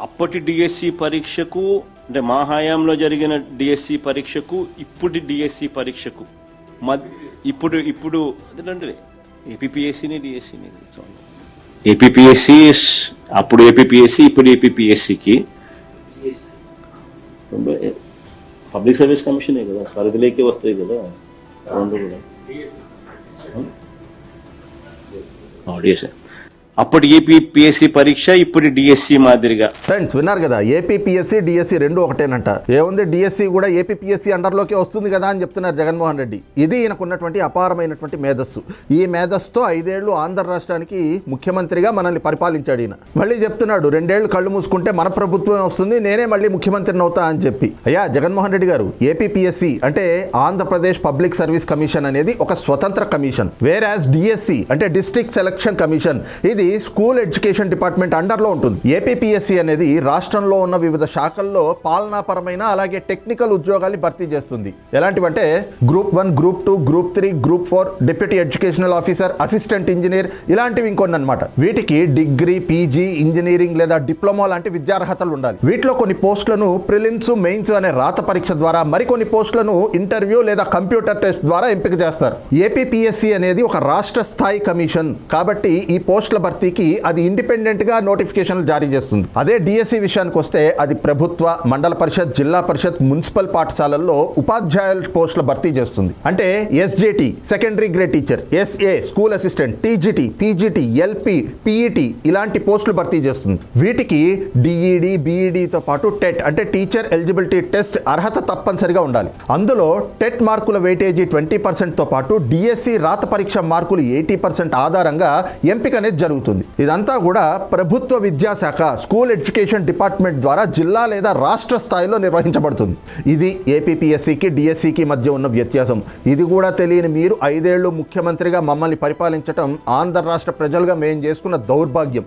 అప్పటి డిఎస్సి పరీక్షకు అంటే మా హయాంలో జరిగిన డిఎస్సి పరీక్షకు ఇప్పుడు డిఎస్సి పరీక్షకు ఇప్పుడు ఇప్పుడు అదేంటే ఏపీపీఎస్సీని డిఎస్సిని ఏపీపీఎస్సి అప్పుడు ఏపీపీఎస్సి ఇప్పుడు ఏపీపీఎస్సికి పబ్లిక్ సర్వీస్ కమిషనే కదా, పరిధిలోకి వస్తాయి కదా రెండు కూడా. డిఎస్సి అప్పటి ఏపీపీఎస్సీ పరీక్ష ఇప్పుడు డిఎస్సి మాదిరిగా. ఫ్రెండ్స్ విన్నారు కదా, ఏపీపీఎస్సీ డిఎస్సి రెండు ఒకటేనంట. ఏముంది, డిఎస్సి కూడా ఏపీపీఎస్సీ అండర్లోకి వస్తుంది కదా అని చెప్తున్నారు జగన్మోహన్ రెడ్డి. ఇది ఈయనకున్నటువంటి అపారమైనటువంటి మేధస్సు. ఈ మేధస్సుతో 5 ఏళ్లు ఆంధ్ర రాష్ట్రానికి ముఖ్యమంత్రిగా మనల్ని పరిపాలించాడు ఈయన. మళ్ళీ చెప్తున్నాడు 2 ఏళ్లు కళ్ళు మూసుకుంటే మన ప్రభుత్వం వస్తుంది, నేనే మళ్ళీ ముఖ్యమంత్రిని అవుతా అని చెప్పి. అయ్యా జగన్మోహన్ రెడ్డి గారు, ఏపీపీఎస్సీ అంటే ఆంధ్రప్రదేశ్ పబ్లిక్ సర్వీస్ కమిషన్ అనేది ఒక స్వతంత్ర కమిషన్. వేరాజ్ డిఎస్సి అంటే డిస్ట్రిక్ట్ సెలక్షన్ కమిషన్, ఇది స్కూల్ ఎడ్యుకేషన్ డిపార్ట్మెంట్ అండర్లో ఉంటుంది. ఏపీపీఎస్సీ అనేది రాష్ట్రంలో ఉన్న వివిధ శాఖల్లో పాలనాపరమైన అలాగే టెక్నికల్ ఉద్యోగాల్ని భర్తీ చేస్తుంది. ఎలాంటివంటే group 1, group 2, group 3, group 4, deputy educational officer, assistant engineer, ఇలాంటివి ఇంకొన్ని అనమాట. వీటికి డిగ్రీ, పీజీ, ఇంజనీరింగ్ లేదా డిప్లొమా లాంటి విద్యార్హతలు ఉండాలి. వీటిలో కొన్ని పోస్టులను ప్రిలిమ్స్, మెయిన్స్ అనే రాత పరీక్ష ద్వారా, మరికొన్ని పోస్టులను ఇంటర్వ్యూ లేదా కంప్యూటర్ టెస్ట్ ద్వారా ఎంపిక చేస్తారు. ఏపీపీఎస్సీ అనేది ఒక రాష్ట్ర స్థాయి కమిషన్ కాబట్టి ఈ పోస్టుల భర్తీకి అది ఇండిపెండెంట్ గా నోటిఫికేషన్లు జారీ చేస్తుంది. అదే డిఎస్సి విషయానికి వస్తే అది ప్రభుత్వ, మండల పరిషత్, జిల్లా పరిషత్, మున్సిపల్ పాఠశాలల్లో ఉపాధ్యాయుల పోస్టుల భర్తీ చేస్తుంది. అంటే SGT secondary grade teacher, SA school assistant, TGT, PGT, LP, PET ఇలాంటి పోస్టులు భర్తీ చేస్తుంది. వీటికి డిఈడి, బీఈడితో పాటు టెట్ అంటే టీచర్ ఎలిజిబిలిటీ టెస్ట్ అర్హత తప్పనిసరిగా ఉండాలి. అందులో టెట్ మార్కుల వెయిటేజీ 20%తో పాటు డిఎస్సి రాత పరీక్ష మార్కులు 80% ఆధారంగా ఎంపిక అనేది జరుగుతుంది. ఇదంతా కూడా ప్రభుత్వ విద్యాశాఖ స్కూల్ ఎడ్యుకేషన్ డిపార్ట్మెంట్ ద్వారా జిల్లా లేదా రాష్ట్ర స్థాయిలో నిర్వహించబడుతుంది. ఇది ఏపీపీఎస్సీకి డిఎస్సికి మధ్య ఉన్న వ్యత్యాసం. ఇది కూడా తెలియని మీరు 5 ఏళ్లు ముఖ్యమంత్రిగా మమ్మల్ని పరిపాలించడం ఆంధ్ర రాష్ట్ర ప్రజలుగా మేము చేసుకున్న దౌర్భాగ్యం.